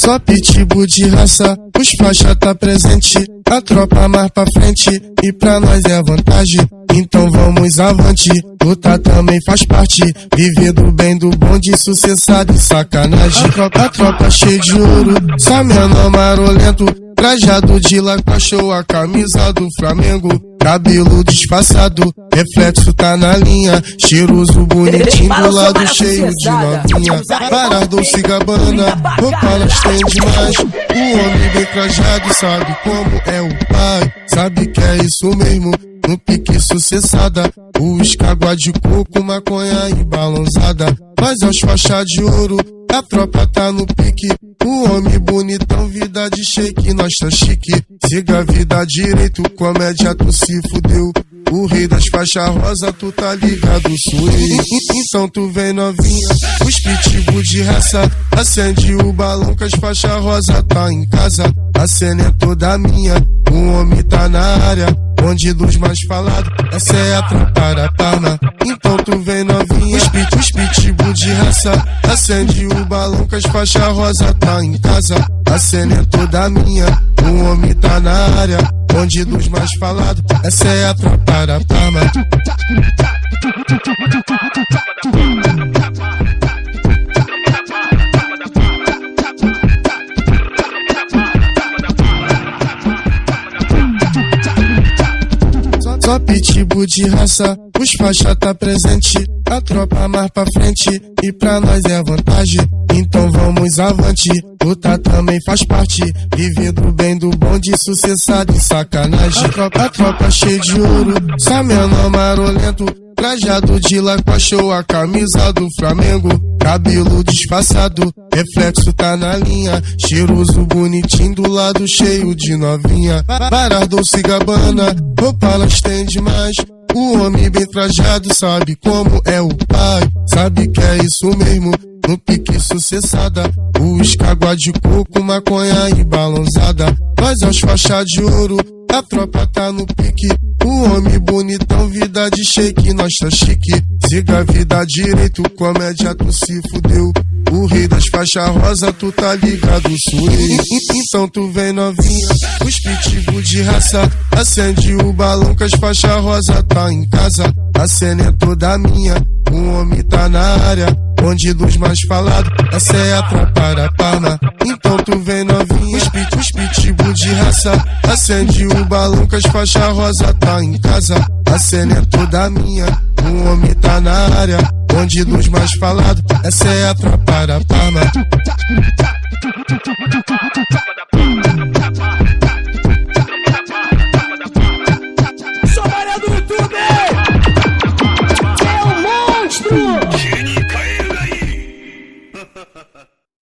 Só pitbull de raça, os faixa tá presente. A tropa mais pra frente e pra nós é vantagem. Então vamos avante, luta também faz parte. Viver do bem, do bom, de sucessado e sacanagem. A tropa cheia de ouro, só menor marolento. Trajado de lacra, show a camisa do Flamengo. Cabelo disfarçado, reflexo tá na linha. Cheiroso, bonitinho, do lado cheio de novinha. Varas Dolce Gabbana, roupa elas têm demais. O homem bem trajado sabe como é o pai. Sabe que é isso mesmo, no pique sucessada. Os água de coco, maconha e balãozada. Mas aos faixa de ouro, a tropa tá no pique. O homem bonitão, vida de shake, nós tá chique. Siga a vida direito, comédia tu se fudeu. O rei das faixas rosa, tu tá ligado, sou eu. Então tu vem novinha, os pitbull de raça. Acende o balão que as faixas rosa tá em casa. A cena é toda minha, o homem tá na área. Onde dos mais falados, essa é a tropa da Parma. Então tu vem novinha, os pitbull de raça. Acende o balão que as faixas rosa tá em casa. A cena é toda minha, o homem tá na área. Onde dos mais falados, essa é a tropa da Parma. Só pitbull de raça, os faixa tá presente. A tropa mais pra frente e pra nós é vantagem. Então vamos avante, luta também faz parte. Viver do bem, do bom, de sucessado e sacanagem. A tropa cheia de ouro, só menor marolento. Trajado de lacra, show a camisa do Flamengo. Cabelo disfarçado, reflexo tá na linha. Cheiroso, bonitinho, do lado cheio de novinha. Varas Dolce Gabbana, roupa elas têm demais. O homem bem trajado sabe como é o pai. Sabe que é isso mesmo, no pique sucessada. Os água de coco, maconha e balãozada. Nós aos faixa de ouro, a tropa tá no pique. O homem bonitão, vida de shake, nós tá chique. Siga a vida direito, comédia tu se fudeu. O rei das faixas rosa, tu tá ligado, sou eu. Então tu vem novinha, os pitbull de raça. Acende o balão que as faixas rosa tá em casa. A cena é toda minha, o homem tá na área. Onde dos mais falados, essa é a tropa da Parma. Então tu vem novinha, os pitbull de raça. Acende o balão que as faixas rosa tá em casa. A cena é toda minha, o homem tá na área. Onde dos mais falados, essa é a tropa da Parma.